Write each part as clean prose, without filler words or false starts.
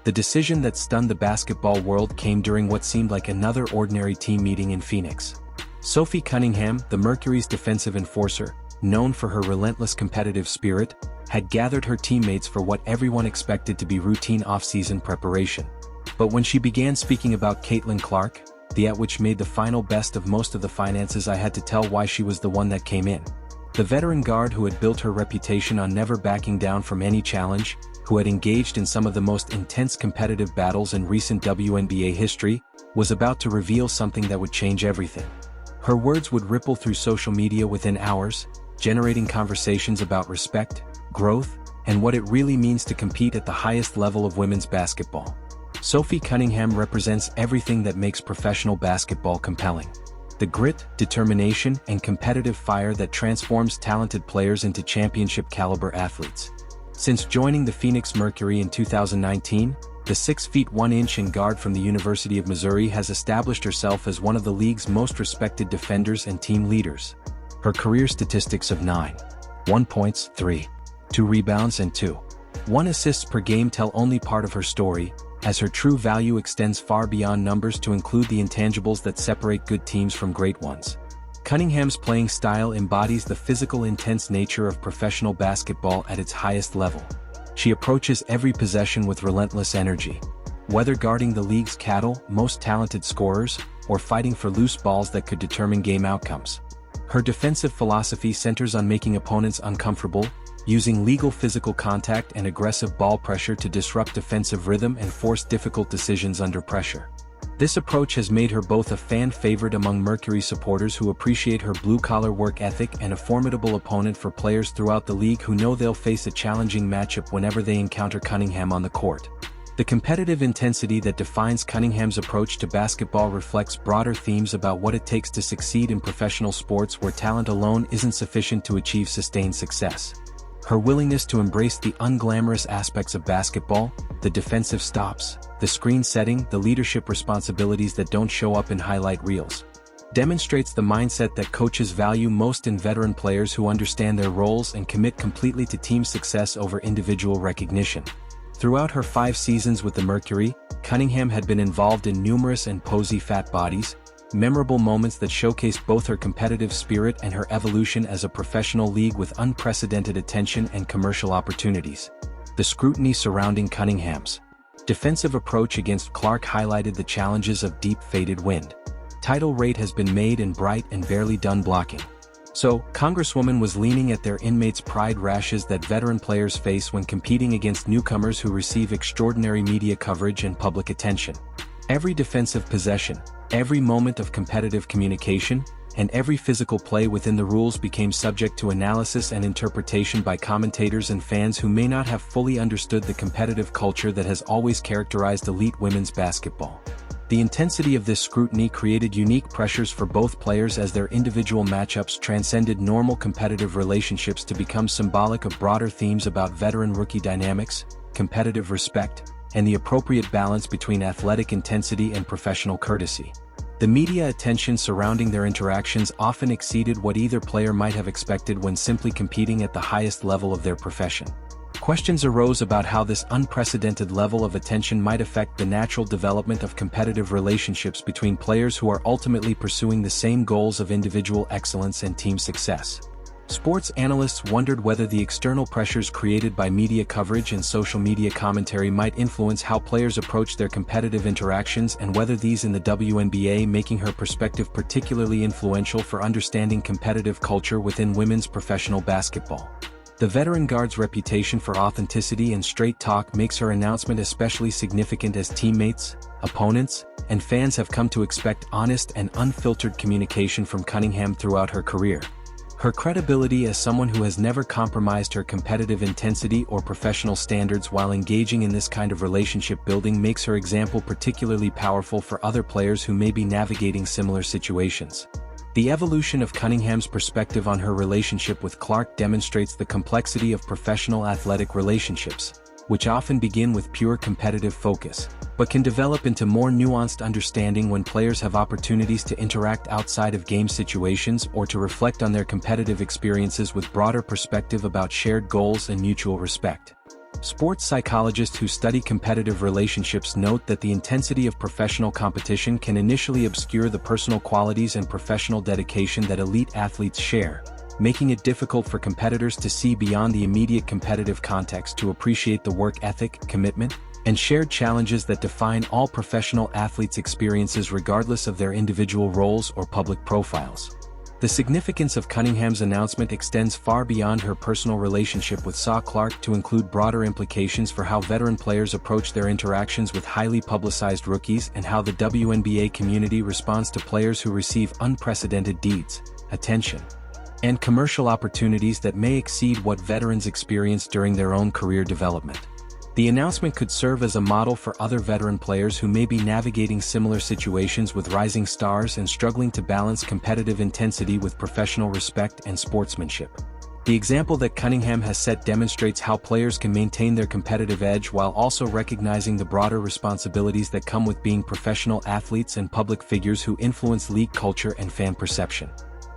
The decision that stunned the basketball world came during what seemed like another ordinary team meeting in Phoenix. Sophie Cunningham, the Mercury's defensive enforcer, known for her relentless competitive spirit, had gathered her teammates for what everyone expected to be routine off-season preparation. But when she began speaking about Caitlin Clark, the at which made the final best of most of the finances, I had to tell why she was the one that came in. The veteran guard who had built her reputation on never backing down from any challenge, who had engaged in some of the most intense competitive battles in recent WNBA history, was about to reveal something that would change everything. Her words would ripple through social media within hours, generating conversations about respect, growth, and what it really means to compete at the highest level of women's basketball. Sophie Cunningham represents everything that makes professional basketball compelling. The grit, determination, and competitive fire that transforms talented players into championship-caliber athletes. Since joining the Phoenix Mercury in 2019, the 6'1" guard from the University of Missouri has established herself as one of the league's most respected defenders and team leaders. Her career statistics of 9.1 points, 3.2 rebounds and 2.1 assists per game tell only part of her story, as her true value extends far beyond numbers to include the intangibles that separate good teams from great ones. Cunningham's playing style embodies the physical, intense nature of professional basketball at its highest level. She approaches every possession with relentless energy. Whether guarding the league's most talented scorers, or fighting for loose balls that could determine game outcomes. Her defensive philosophy centers on making opponents uncomfortable, using legal physical contact and aggressive ball pressure to disrupt defensive rhythm and force difficult decisions under pressure. This approach has made her both a fan favorite among Mercury supporters who appreciate her blue-collar work ethic and a formidable opponent for players throughout the league who know they'll face a challenging matchup whenever they encounter Cunningham on the court. The competitive intensity that defines Cunningham's approach to basketball reflects broader themes about what it takes to succeed in professional sports where talent alone isn't sufficient to achieve sustained success. Her willingness to embrace the unglamorous aspects of basketball, the defensive stops, the screen setting, the leadership responsibilities that don't show up in highlight reels, demonstrates the mindset that coaches value most in veteran players who understand their roles and commit completely to team success over individual recognition. Throughout her 5 seasons with the Mercury, Cunningham had been involved in numerous and posy fat bodies, memorable moments that showcased both her competitive spirit and her evolution as a professional league with unprecedented attention and commercial opportunities. The scrutiny surrounding Cunningham's defensive approach against Clark highlighted the challenges of deep faded wind. Title rate has been made in bright and barely done blocking. So, Congresswoman was leaning at their inmates' pride rashes that veteran players face when competing against newcomers who receive extraordinary media coverage and public attention. Every defensive possession, every moment of competitive communication, and every physical play within the rules became subject to analysis and interpretation by commentators and fans who may not have fully understood the competitive culture that has always characterized elite women's basketball. The intensity of this scrutiny created unique pressures for both players as their individual matchups transcended normal competitive relationships to become symbolic of broader themes about veteran-rookie dynamics, competitive respect, and the appropriate balance between athletic intensity and professional courtesy. The media attention surrounding their interactions often exceeded what either player might have expected when simply competing at the highest level of their profession. Questions arose about how this unprecedented level of attention might affect the natural development of competitive relationships between players who are ultimately pursuing the same goals of individual excellence and team success. Sports analysts wondered whether the external pressures created by media coverage and social media commentary might influence how players approach their competitive interactions and whether these in the WNBA making her perspective particularly influential for understanding competitive culture within women's professional basketball. The veteran guard's reputation for authenticity and straight talk makes her announcement especially significant as teammates, opponents, and fans have come to expect honest and unfiltered communication from Cunningham throughout her career. Her credibility as someone who has never compromised her competitive intensity or professional standards while engaging in this kind of relationship building makes her example particularly powerful for other players who may be navigating similar situations. The evolution of Cunningham's perspective on her relationship with Clark demonstrates the complexity of professional athletic relationships, which often begin with pure competitive focus, but can develop into more nuanced understanding when players have opportunities to interact outside of game situations or to reflect on their competitive experiences with broader perspective about shared goals and mutual respect. Sports psychologists who study competitive relationships note that the intensity of professional competition can initially obscure the personal qualities and professional dedication that elite athletes share, making it difficult for competitors to see beyond the immediate competitive context to appreciate the work ethic, commitment, and shared challenges that define all professional athletes' experiences regardless of their individual roles or public profiles. The significance of Cunningham's announcement extends far beyond her personal relationship with Saw Clark to include broader implications for how veteran players approach their interactions with highly publicized rookies and how the WNBA community responds to players who receive unprecedented deeds, attention, and commercial opportunities that may exceed what veterans experience during their own career development. The announcement could serve as a model for other veteran players who may be navigating similar situations with rising stars and struggling to balance competitive intensity with professional respect and sportsmanship. The example that Cunningham has set demonstrates how players can maintain their competitive edge while also recognizing the broader responsibilities that come with being professional athletes and public figures who influence league culture and fan perception.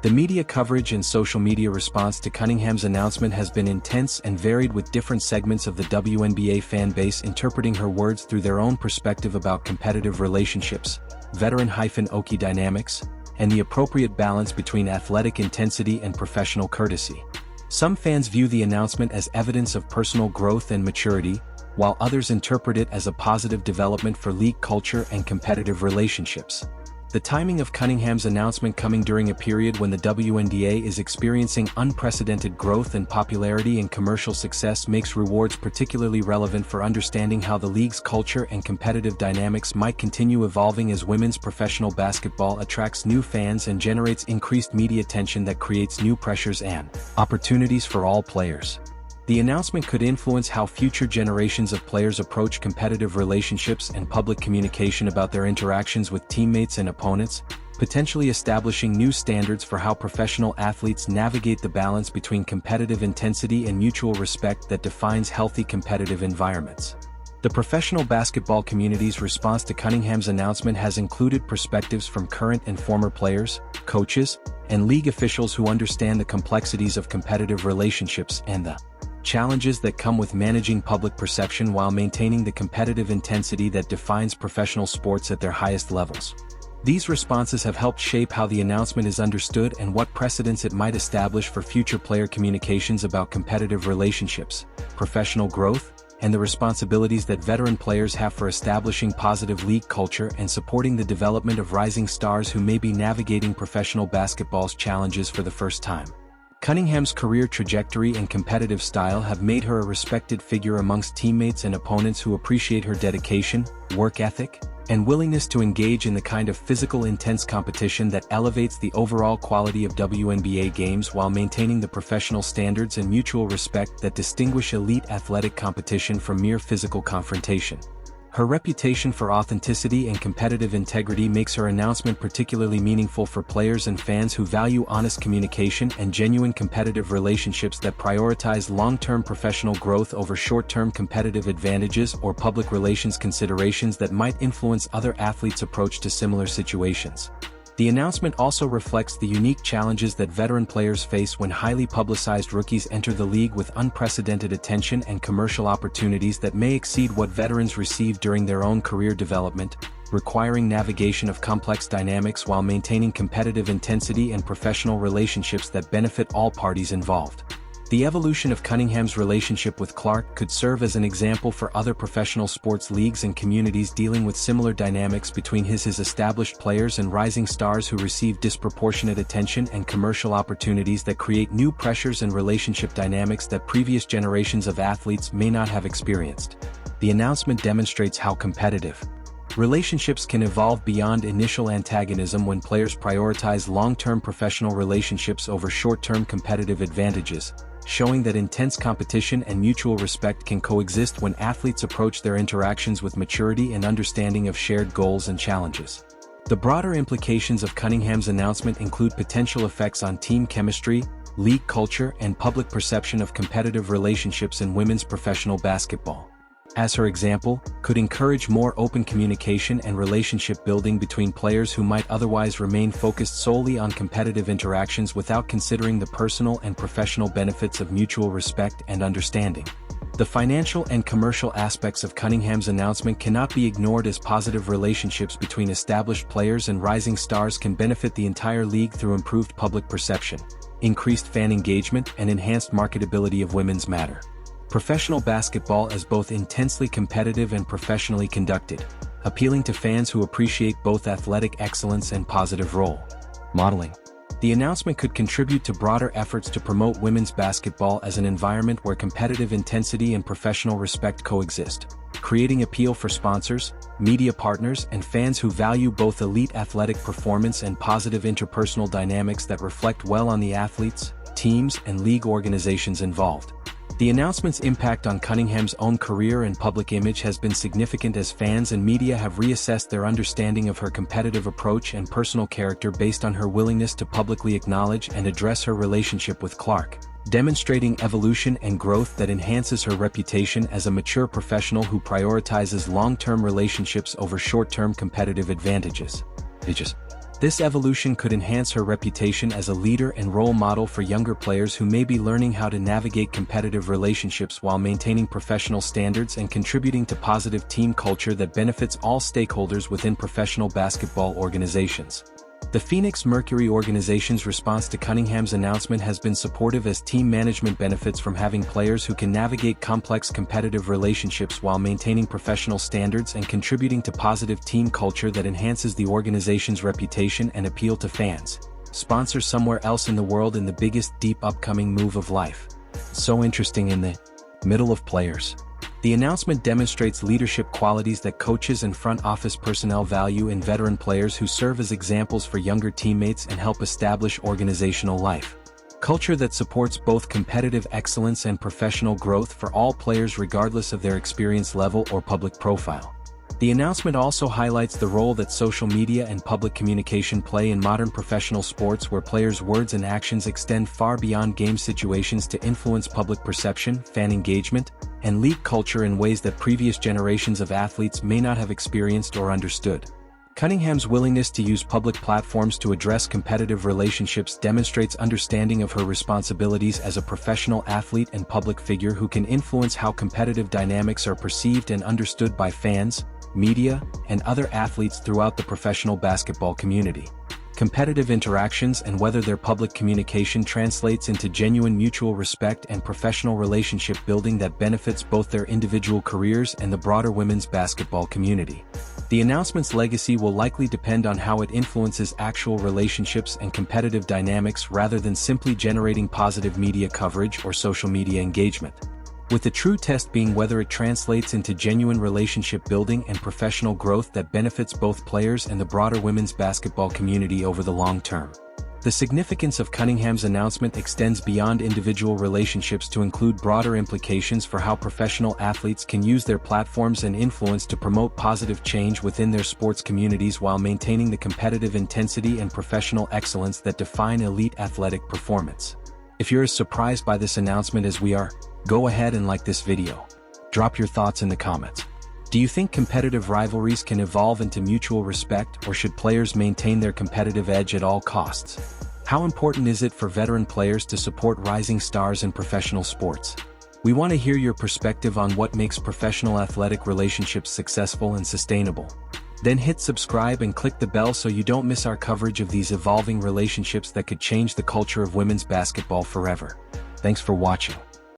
The media coverage and social media response to Cunningham's announcement has been intense and varied, with different segments of the WNBA fan base interpreting her words through their own perspective about competitive relationships, veteran-Oki dynamics, and the appropriate balance between athletic intensity and professional courtesy. Some fans view the announcement as evidence of personal growth and maturity, while others interpret it as a positive development for league culture and competitive relationships. The timing of Cunningham's announcement coming during a period when the WNBA is experiencing unprecedented growth and popularity and commercial success makes rewards particularly relevant for understanding how the league's culture and competitive dynamics might continue evolving as women's professional basketball attracts new fans and generates increased media attention that creates new pressures and opportunities for all players. The announcement could influence how future generations of players approach competitive relationships and public communication about their interactions with teammates and opponents, potentially establishing new standards for how professional athletes navigate the balance between competitive intensity and mutual respect that defines healthy competitive environments. The professional basketball community's response to Cunningham's announcement has included perspectives from current and former players, coaches, and league officials who understand the complexities of competitive relationships and the challenges that come with managing public perception while maintaining the competitive intensity that defines professional sports at their highest levels. These responses have helped shape how the announcement is understood and what precedents it might establish for future player communications about competitive relationships, professional growth, and the responsibilities that veteran players have for establishing positive league culture and supporting the development of rising stars who may be navigating professional basketball's challenges for the first time. Cunningham's career trajectory and competitive style have made her a respected figure amongst teammates and opponents who appreciate her dedication, work ethic, and willingness to engage in the kind of physical, intense competition that elevates the overall quality of WNBA games while maintaining the professional standards and mutual respect that distinguish elite athletic competition from mere physical confrontation. Her reputation for authenticity and competitive integrity makes her announcement particularly meaningful for players and fans who value honest communication and genuine competitive relationships that prioritize long-term professional growth over short-term competitive advantages or public relations considerations that might influence other athletes' approach to similar situations. The announcement also reflects the unique challenges that veteran players face when highly publicized rookies enter the league with unprecedented attention and commercial opportunities that may exceed what veterans receive during their own career development, requiring navigation of complex dynamics while maintaining competitive intensity and professional relationships that benefit all parties involved. The evolution of Cunningham's relationship with Clark could serve as an example for other professional sports leagues and communities dealing with similar dynamics between his established players and rising stars who receive disproportionate attention and commercial opportunities that create new pressures and relationship dynamics that previous generations of athletes may not have experienced. The announcement demonstrates how competitive relationships can evolve beyond initial antagonism when players prioritize long-term professional relationships over short-term competitive advantages, showing that intense competition and mutual respect can coexist when athletes approach their interactions with maturity and understanding of shared goals and challenges. The broader implications of Cunningham's announcement include potential effects on team chemistry, league culture, and public perception of competitive relationships in women's professional basketball. As her example, could encourage more open communication and relationship building between players who might otherwise remain focused solely on competitive interactions without considering the personal and professional benefits of mutual respect and understanding. The financial and commercial aspects of Cunningham's announcement cannot be ignored, as positive relationships between established players and rising stars can benefit the entire league through improved public perception, increased fan engagement, and enhanced marketability of women's matter. Professional basketball is both intensely competitive and professionally conducted, appealing to fans who appreciate both athletic excellence and positive role modeling. The announcement could contribute to broader efforts to promote women's basketball as an environment where competitive intensity and professional respect coexist, creating appeal for sponsors, media partners, and fans who value both elite athletic performance and positive interpersonal dynamics that reflect well on the athletes, teams, and league organizations involved. The announcement's impact on Cunningham's own career and public image has been significant, as fans and media have reassessed their understanding of her competitive approach and personal character based on her willingness to publicly acknowledge and address her relationship with Clark, demonstrating evolution and growth that enhances her reputation as a mature professional who prioritizes long-term relationships over short-term competitive advantages. This evolution could enhance her reputation as a leader and role model for younger players who may be learning how to navigate competitive relationships while maintaining professional standards and contributing to positive team culture that benefits all stakeholders within professional basketball organizations. The Phoenix Mercury organization's response to Cunningham's announcement has been supportive, as team management benefits from having players who can navigate complex competitive relationships while maintaining professional standards and contributing to positive team culture that enhances the organization's reputation and appeal to fans. Sponsor somewhere else in the world in the biggest deep upcoming move of life. So interesting in the middle of players. The announcement demonstrates leadership qualities that coaches and front office personnel value in veteran players who serve as examples for younger teammates and help establish organizational life culture that supports both competitive excellence and professional growth for all players regardless of their experience level or public profile. The announcement also highlights the role that social media and public communication play in modern professional sports, where players' words and actions extend far beyond game situations to influence public perception, fan engagement, and league culture in ways that previous generations of athletes may not have experienced or understood. Cunningham's willingness to use public platforms to address competitive relationships demonstrates understanding of her responsibilities as a professional athlete and public figure who can influence how competitive dynamics are perceived and understood by fans, media, and other athletes throughout the professional basketball community. Competitive interactions and whether their public communication translates into genuine mutual respect and professional relationship building that benefits both their individual careers and the broader women's basketball community. The announcement's legacy will likely depend on how it influences actual relationships and competitive dynamics rather than simply generating positive media coverage or social media engagement, with the true test being whether it translates into genuine relationship building and professional growth that benefits both players and the broader women's basketball community over the long term. The significance of Cunningham's announcement extends beyond individual relationships to include broader implications for how professional athletes can use their platforms and influence to promote positive change within their sports communities while maintaining the competitive intensity and professional excellence that define elite athletic performance. If you're as surprised by this announcement as we are, go ahead and like this video. Drop your thoughts in the comments. Do you think competitive rivalries can evolve into mutual respect, or should players maintain their competitive edge at all costs? How important is it for veteran players to support rising stars in professional sports? We want to hear your perspective on what makes professional athletic relationships successful and sustainable. Then hit subscribe and click the bell so you don't miss our coverage of these evolving relationships that could change the culture of women's basketball forever. Thanks for watching.